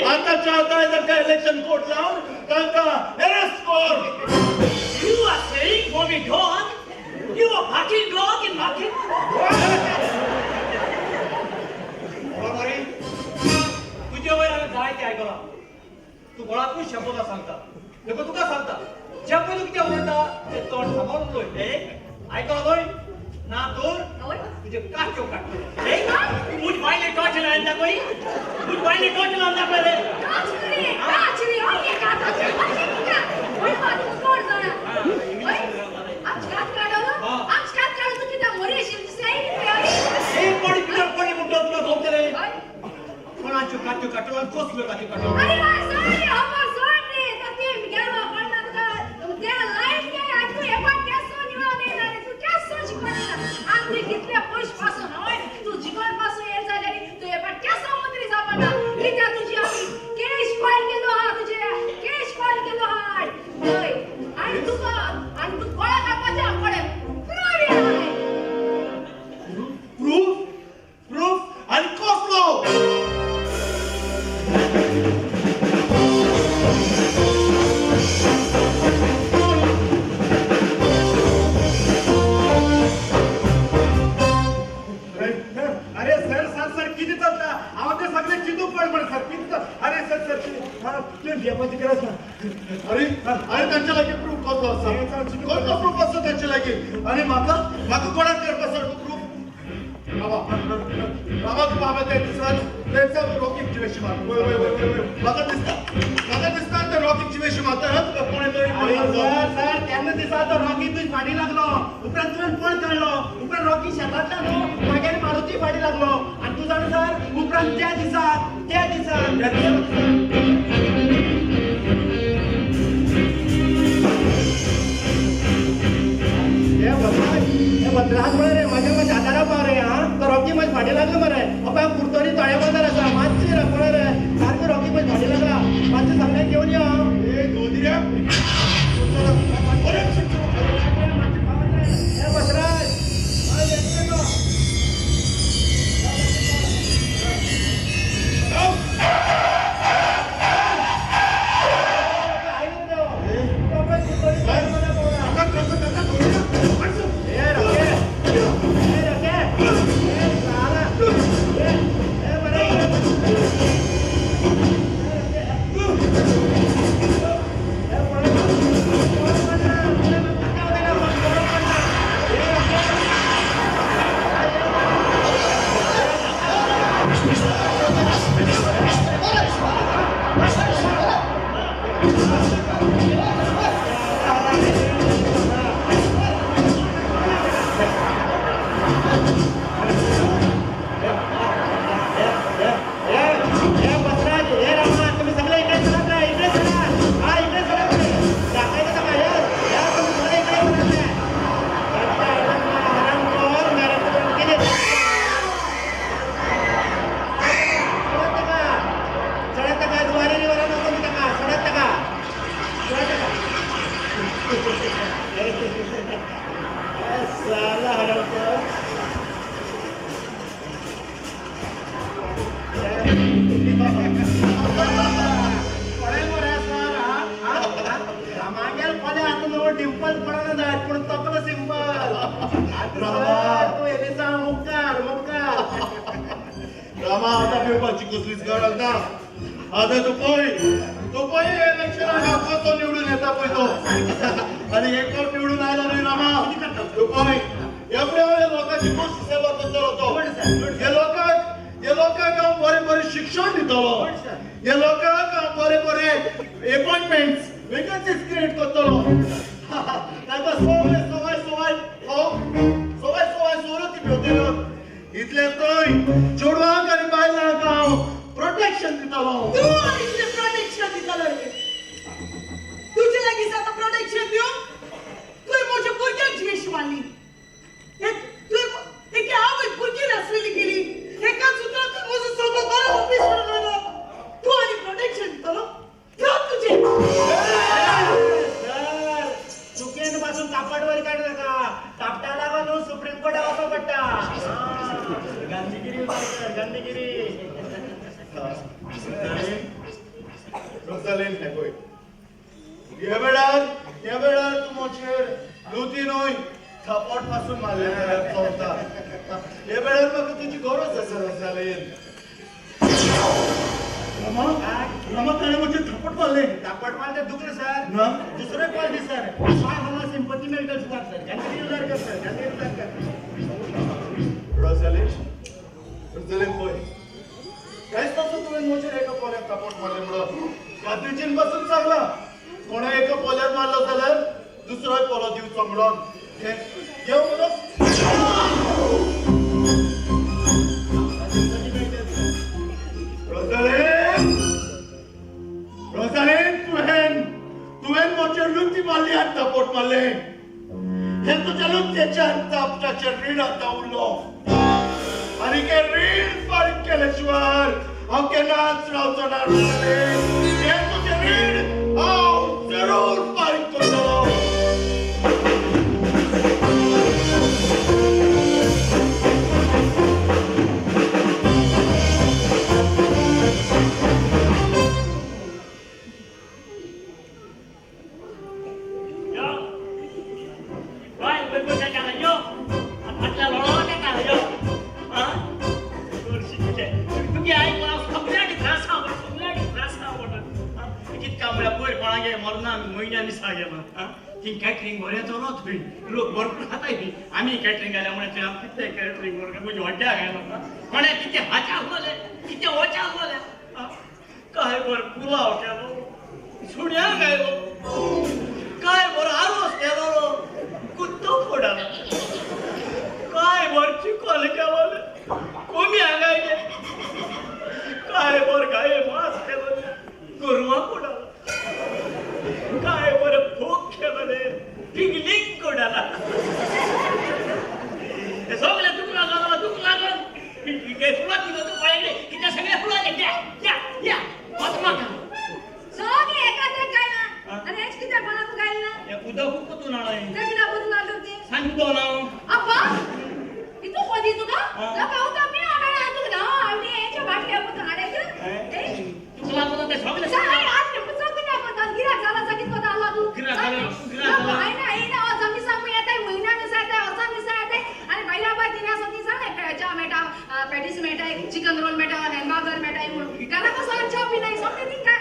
E: आतांच्या आतां तांकां इलेक्शन कोर्ट लावन तांकां अरेस्ट कर
D: You are saying for me dog? You are barking dog in market?
G: तुझ्या वयर जाय ते आयकला तू गोळातून शब्द सांगता देखो तुका सांगता शब्द तू किती उलटा ते तोंड सांभाळून उलय आयकला गोय ना दूर तुझे काचो काटतो
D: Hey, मुझ भाई ने टॉर्च लाया कोई? मुझ भाई ने टॉर्च लाया पहले?
A: काचरी ओके काचरी ओय बात कोण जाणा ओय आजकाल काढो तू किती मोरे शिल्ड
G: एक पडी पिलर पडी मुंडो तुला झोपते रे कोणाचो काचो काटो आणि कोसलो काचो काटो
A: अरे सॉरी हमर सॉरी ते गेलो पण ते लाईट के आज तू हे पण केसो निवा देणार तू केसो शिकवणार आज तू कितल्या पैश पासून होय तू जीवन पासून येर झाले तू हे पण केसो मंत्री जापाना कित्या तुझी आम्ही केस फाईल केलो हा तुझे केस फाईल केलो हा होय आणि तू कोळा कापाच्या पडे
E: प्रूफ आणि कसलो अरे सर किती चलता हांव ते सगळे चिंतूक पड म्हण सर किती अरे सर तुवें घेवपाची गरज ना अरे तांच्या लागीं प्रूफ कसलो आसा कसलो प्रूफ आसा तांच्या लागीं आनी म्हाका कोणाक करपा सर प्रूफ बाबा ते दिसात लेट्स हॅव रॉकिंगची वेशी मार म्हाका दिसता ते रॉकिंगची वेशी मारतात कोणी तरी
C: सर त्यांना दिसा तो रॉकी तुझ फाटी लागलो उपरांत तुवें पळ कळलो उपरांत रॉकी शेतांतल्यान न्हू मागीर मारुती फाटी लागलो आनी तूं जाणा सर उपरांत त्या दिसा भद्राक पळय रे माझ्या हातारा पाव रे हा तो रॉकी माझ्या फाटी लागलो मरे अपाय कुर्तोरी तळ्या बांदार आसा मातशी रे पळय रे सारको रॉकी माझ्या फाटी लागला मातशें सगळ्यांक घेवन यो
E: ए गोदी रे
C: भद्राज डिंपल पडना जाय पण तकलो सिंपल तू हे दिसा मुक्कार
E: रामा आता पेपाची कसलीच गरज ना आता तू पळय इलेक्शनाक कसो निवडून येता पळय तो आणि एक निवडून आयला न्हय रामा तू पळय एवढ्या लोकांची कशी सेवा करतलो तो हे लोकांक हांव बरें शिक्षण दितलो हे लोकांक हांव बरें अपॉइंटमेंट्स वेकन्सीज क्रिएट करतलो ताका सवाय सोरती भेटलो इतले थंय चेडवांक आनी बायलांक हांव प्रोटेक्शन दितलो
C: तू इतले प्रोटेक्शन दितलो रे तुजे लागीं आतां प्रोटेक्शन दिवं तुवें म्हज्या भुरग्याक द्वेश मारली एक आवय भुरगी नासलेली गेली एका सुत्रान तूं म्हजो सगळो बरो ऑफिस सोडलो तू आनी प्रोटेक्शन दितलो तुजे चुकेन पासून कापडवर काढ नका टापटा लागो न्हू सुप्रीम कोर्टाक वचो पडटा गांधीगिरी
E: रोजालीन हे पळय ह्या वेळार तूं म्हजेर लुती न्हय थपट पासून मारले चलता ह्या वेळार म्हाका तुजी गरज आसा रोजालीन रामा ताणें म्हजेर थपट मारले
C: टापट मारले दुखले सर
E: ना
C: दुसरे कॉल दी सर स्वाय मला सिंपथी मेडिकल सुधार सर गांधीगिरी
E: रोजालीन पळय कांयच पासून तुवें म्हजेर एका पोल्याक थपट मारले म्हणून गांधीजीन पासून सांगला कोणा एका पोल्यार मारलो जाल्यार दुसरोय पोलो दिवचो म्हणून घेव रोजालीन तुवें म्हजेर लुटी मारली आनी थपट मारले हे तुज्या लुटयेच्या तापटाचेर रीण उरलो आनी हे रीण फारीक केले शिवाय हांव केन्नाच रावचो ना हे तुजें रीण हांव जरूर फारीक करतलो
D: ती कॅटरिंग बऱ्या चलत होईल लोक भरपूर खाताय बी आम्ही कॅटरिंग आल्यामुळे ते किती कॅटरिंग वर म्हणजे वाट्या घ्यायला कोणा किती हाच्या बोले किती ओच्या बोले काय बर पुलाव केलो सुण्या गायलो काय बर आरोस केलो कुत्तो फोडाला काय बर चिकन केलो कोमी आगायले काय बर गाय मास केलो गुरुवा फोडाला काय बर भूक केले पिकनिक कोडाला हे सगळे दुखला लागला काय फुला दिलं तू पाहिजे की त्या सगळ्या फुला या आत्मा का
A: सगळे एकाच काय ना आणि हेच किती पण तू गायला ना
D: या उदा खूप तू नाळा आहे
A: ते बिना बदल आलं ते
D: सांगतो ना
A: अप्पा इतू कोणी तुका लका होता मी आडा तू ना आम्ही याच्या बाटल्या पण आडायचं
D: तुला पण ते सगळे
A: काय आज मी पुस्तक नाही पण गिरा झाला सगळी कोणा आला तू नाही नाही ना जमी सांग मी येते महिना मिसायते असा मिसायते आणि पहिला बाय तिने सती सांगे पेचा Meta patties Meta chicken roll Meta hamburger Meta म्हणून त्याला कसं अच्छा बी नाही समजे ती काय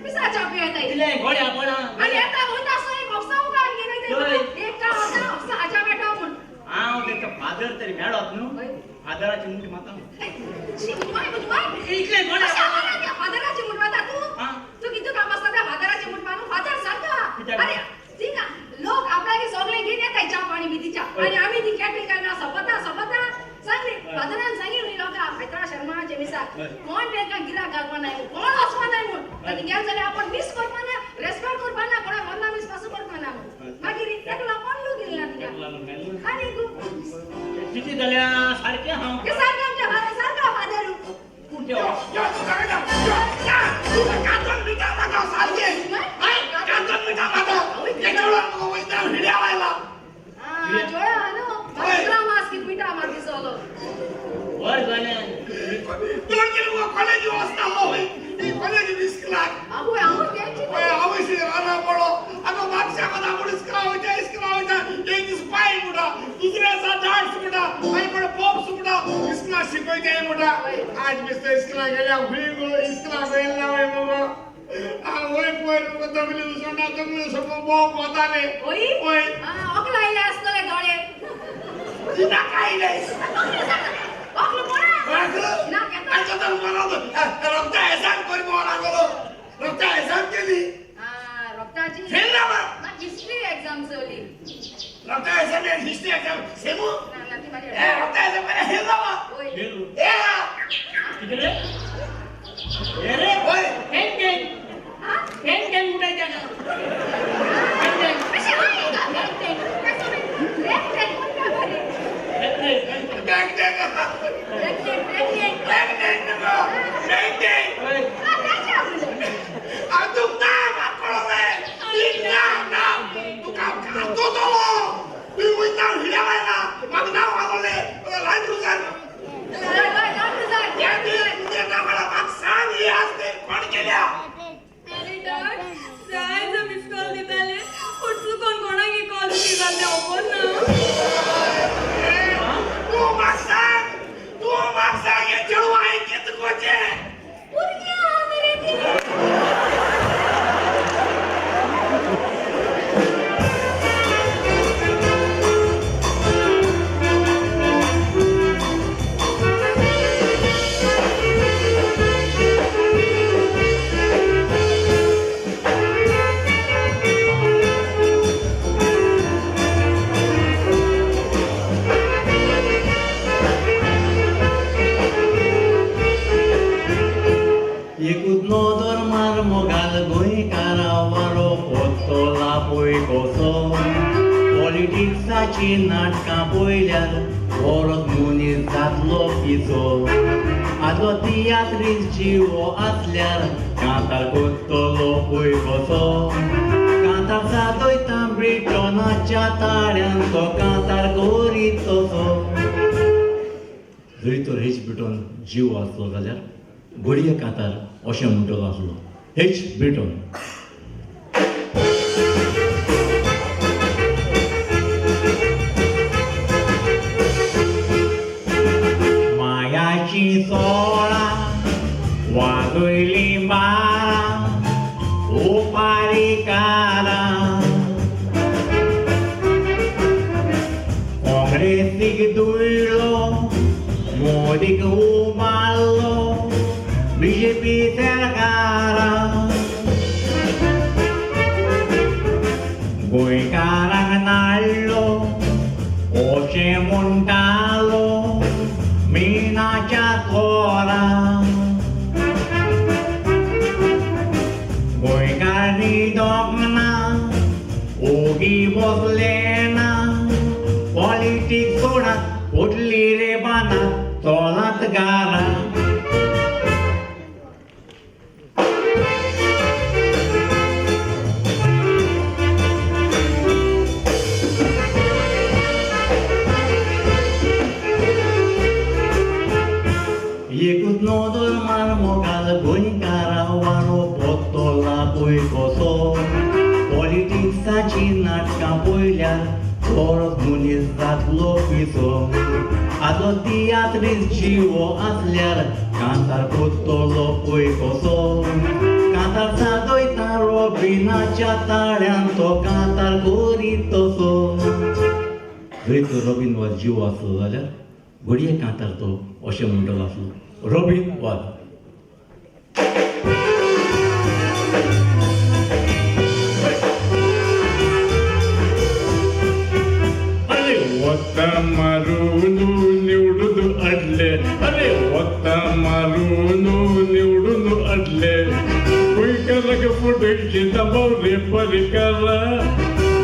A: मिसा चापी येते
D: तिले घोड्या पडा
A: आणि आता होता सोय बॉक्सा उगा गेले ते एक का होता बॉक्सा अच्छा मेटा म्हणून
D: ते फादर तरी मॅडम नु फादराची मोठी माता
A: शिवाय
D: इकडे घोड्या
A: फादराची मुठ माता तू किती काम असता त्या फादराची मुठ मानू फादर सारखा अरे ठीक आहे लोक आपल्याला सगळे घेऊन येतात चहा पाणी बितीच्या आणि आम्ही ती कॅटरिंग करणार सपता सांगले फादरान सांगितलं लोक हैदरा शर्मा जेमिसा कोण ते का गिरा गालपा नाही कोण असवा नाही म्हणून तर गेल झाले आपण मिस करपा ना रेस्पेक्ट करपा ना कोणा मरना मिस पास करपा ना मागीर एकला कोण लोक गेला तुला आणि तू
D: किती झाल्या सारखे हा
A: के सारखा आमच्या घरा सारखा फादर
D: कुठे
B: या तू काय ना तू कातून मिटा मागा सारखे कातून मिटा मागा याच्यावर मग वैद्य व्हिडिओ आला
A: जोया आलो दुसरा मास की पिटा मारती सोलो
D: वर जाणे
B: तोड के लोग कॉलेज वास्ता होय ई कॉलेज मिस्कला
A: आबू त्यांची
B: ओए अवश्य राणा पडो आता मागच्या कदा पुढेच करावं एक दिवस पाय मोठा दुसऱ्याचा झाड सुटा पाय पण पॉप सुटा इसला शिकवायचे मोठा आज मिस्टर इसला गेल्या हुई इसला गेला होय मग होय पोर तमिल सोना तमिल सब बॉब होताले
A: ओई
B: ओय
A: अकला इले असले डोळे
B: तिना काय नाही
A: अकला कोणा ना केता
B: अच्छा तर मला रक्ता एहसान करी मोरा गेलो रक्ता एहसान केली
A: रक्ताची
B: फेल ना
A: हिस्ट्री एक्झाम चली
B: रक्ता एहसान हिस्ट्री एक्झाम सेमू
A: ना ती माझी
B: रक्ता एहसान मेरे हेल ना
A: ओय
D: तिकडे अरे
B: ओय
D: हेन उठाय जागा
A: कशी आहे का
H: जायचं मिस कॉल दिताले कुठलं कोण कोणाक कॉल दिली जाते ओपन ना
B: तू मागसा ये चढू आहे कित कोचे
A: पुरग्या मेरे ती
F: पॉलिटिक्साची नाटकां पळयल्यार परत मनीस जातलो पिचो आदलो तियात्रीक जिवो आसल्यार कांतार कोत्तलो पळय कसो कांतार सादयता ब्रिटनाच्या ताळ्यान तो कांतार गोरीत तसो जरी तर हेच ब्रिटन जीव आसलो जाल्यार घडये कांतार अशें म्हणटलो आसलो हेच ब्रिटन सोळा वाजयली बारा ओपारी कारा
I: मोदीक उबारलो बीजेपी सरकार गोंयकारांक नाडलो अशें म्हणटालो मिनाच्या तोरां गोंयकार न्हिदोंक ना ओगी बसले ना पॉलिटिक्स सोडात उठली रे बांदात चोलात गारा एकूच नोदोर मार मोगाल गोंयकारा वारो पोत्तोला पळय कसो पॉलिटिक्साची नाटकां पळयल्यार परत मनीस जातलो पिसो आदलो तियात्रीस जिवो आसल्यार कांतार कोत्तोलो पळय कसो कांतार सादयता रॉबिनाच्या ताळ्यान तो कांतार करीत तसो जरी तो रॉबिन वा जिवो आसलो जाल्यार घडये कांतार तो अशें म्हणटलो आसलो रॉबिन वाद
E: अरे वत्ता मारून निवडून अडले अरे वत्ता मारून निवडून अडले गोंयकाराक फोटोची दबाव रे परिकारा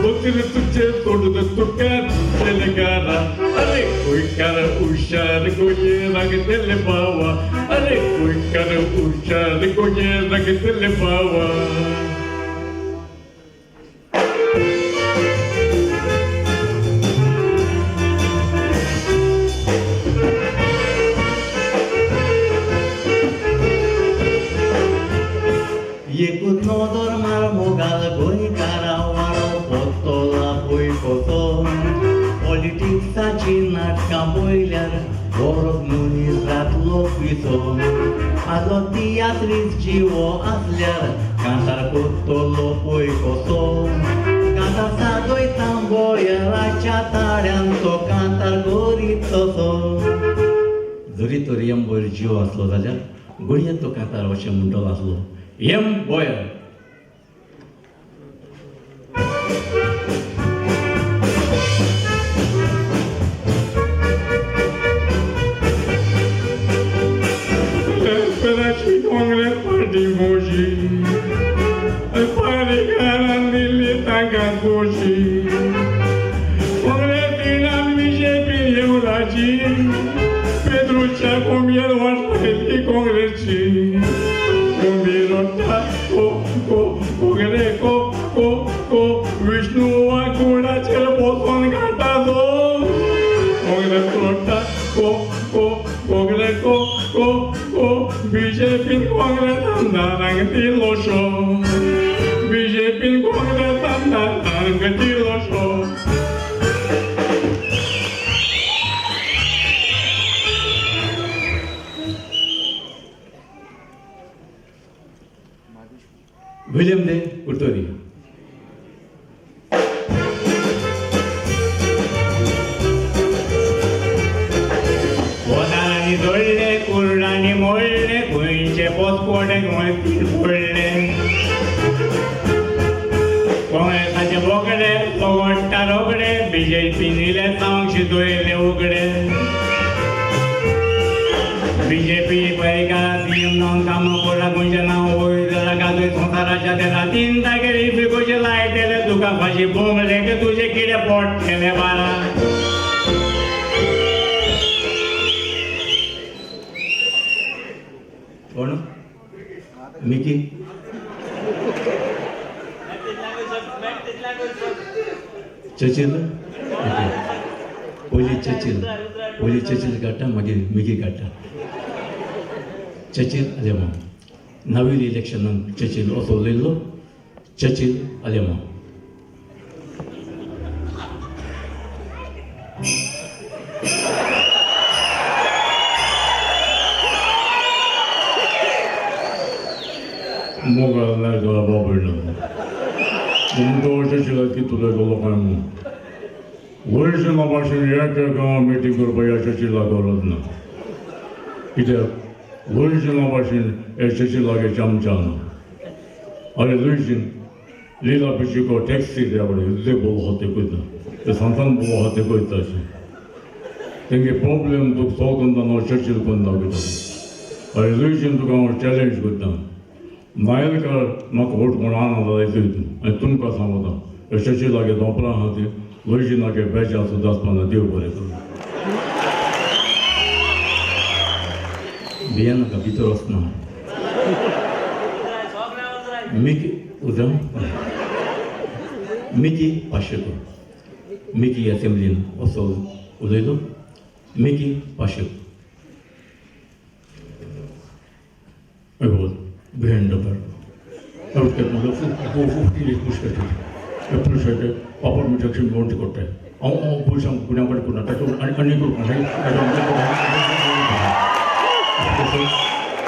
E: बोतीर तुझे तोडून तुकार तेलकारा अरे गोंयकार हुशार गोंयेराक तेले बावा अरे गोंयकार हुशार गोंयेराक तेले बावा
I: एकूच नोदोर मार मोगाल गोंयकारा वारो पोत्तोला पळय कसो पॉलिटिक्साची नाटकां पळयल्यार बरो मनीस जातलो पिसो आदलो तियात्रीस जिवो आसल्यार कांतार कोत्तोलो पळय कसो कांतार सादयता गोंयकाराच्या ताळ्यान तो कांतार करीत तसो जरी तो रियम बोयर जिवो आसलो जाल्यार घडये तो कांतार अशें म्हणटलो आसलो Yem boya.
E: Esperați Congress Party Moji. Pare garan dili tanga Moji. Congress dinam BJP Euraji. Pedro Chacomier Wasli Congresi. Combirota को विष्णु कुणाचे पोसोन घाटाचो कोगरे तोटा को बीजेपीन काँग्रेस आमदारांक दिलो शो बीजेपीन काँग्रेस आमदारांक दिलो शो
I: विलियम दे कुर्तोरी वदानी दोडले कुर्डानी मोडले गोंयचे पोसपोटे गोंयतीर पडले काँग्रेसाचे बोकडे लोवडटा रोगडे बीजेपी निले सांगशी दोयले उगडे बीजेपी पैका सीएम नाव काम कोला गोंयचे नाव वयर गाजोय संसाराच्या तेला तीन दागेरी बिगोचे लायतेले तुका फाशी बोंबले के तुझे किडे पोट केले बारा कोण मिकी चर्चिल पयली चर्चिल काडटा मागीर मिकी काडटा चर्चिल आलेमा नवीन इलेक्शनान चर्चिल असो उलयल्लो चर्चिल आलेमा
E: 뭐가 날 돌아봐버리는 몸도 어쩌지가 기도를 돌아가면 월세 마마신 이야기가 미팅 걸어봐야 저질라 걸었나
J: कित्याक लुईजिना भाशेन हे चेची लागे जमजाना अरे लुईजिन लीला पिचिको टॅक्सी ड्रायव्हर युद्धे बोल होते कोयता ते सांतान बोल होते कोयता अशें तेंगे प्रॉब्लेम तुका सॉल्व करता हांव चर्चील करून दाखयता अरे लुईजिन तुका हांव चॅलेंज करता नायलकार म्हाका वोट कोण आना जायत आनी तुमकां सांगता हे चर्ची लागे दोपरां आहा ती लुईजिनागे बेजा सुद्दां आसपाना देव बरें करूं बियाना का भितर वचना मिकी उजा मिकी पाशेको मिकी असेंब्लीन असो उलयलो Mickey Pacheco behind the bar. I was getting the food is pushed at it. I appreciate it. Papa Mujaction won't go there. Oh, push some Kunapa Kuna. I don't unequal. I don't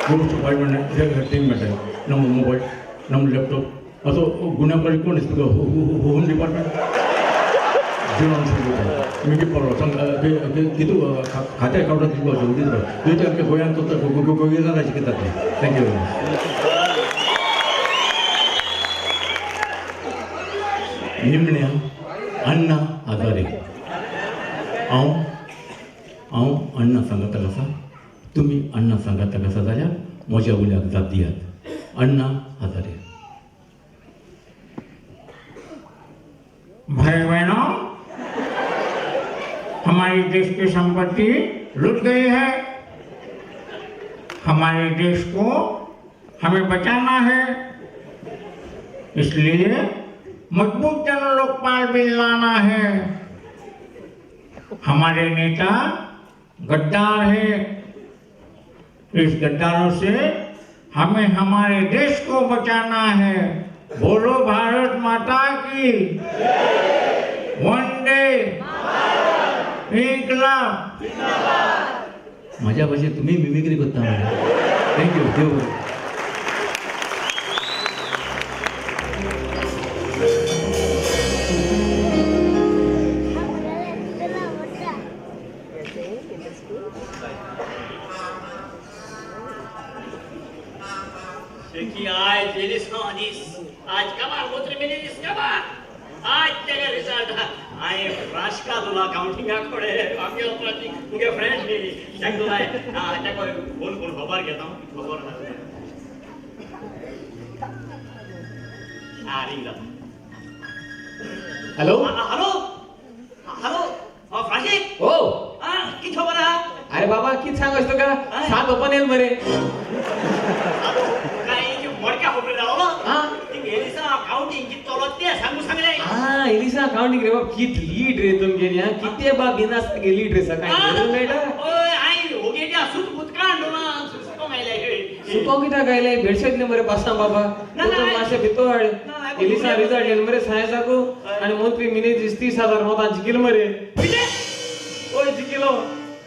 J: go to 5 minutes, thing matter. No mobile, no laptop. Also, Gunapa is to the home department. Mickey परवा सांग कितू खात्या अकाउंटात कितलो असेल कितलो तुवें आमच्या गोंयांत गोंयकार राज कित्याक थँक्यू वेरी मच निमण्या अण्णा हजारे हांव अण्णा सांगताक आसा तुमी अण्णा सांगताक आसा जाल्यार म्हज्या उल्याक जाप दियात अण्णा हजारे
K: भाई बहनों हमारे देश की संपत्ति लुट गई है हमारे देश को हमें बचाना है इसलिए मजबूत जन लोकपाल बिल लाना है हमारे नेता गद्दार है इस गद्दारों से हमें हमारे देश को बचाना है बोलो भारत माता की वंदे इन्कलाब
I: माझ्या भाषेत तुम्ही मिमिक्री करता थँक्यू देव
D: आज कमाल मूत्र मिली इसका बात आज तेरा रिजल्ट आए राष्ट्र तुला काउंटिंग आखोडे आम्ही अपराधी तुझे फ्रेंड ने जंगल आहे आता कोई फोन खबर घेता खबर ना ring
F: hello
D: hello hello Francis
F: ओ
D: किती खबर आहे
F: अरे बाबा किती सांगायचं का सात ओपन येईल मरे
D: काय मोडक्या होते राव एलिसा काउंटिंग किती चलत ते सांगू सांगले
F: एलिसा काउंटिंग रे बाप किती लीड रे तुमगे न्या किती बा बिनास के लीड रे सकाळी बेटा
D: ओय आई होगे त्या सुत मुतकांडो ना सुको मायले
F: सुको किता गायले बेडशेतले मरे पासा बाबा तो मासे भितोड एलिसा रिजल्ट येईल मरे सायसाको आणि मंत्री मिने 30,000 मता जिकिल मरे
D: ओय जिकिलो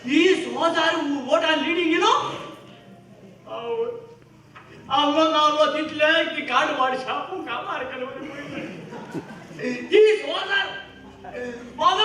D: 30,000 vote are leading you know आलो तिथले की कार्ड वाढ छापू का मार कर 30,000 बाबा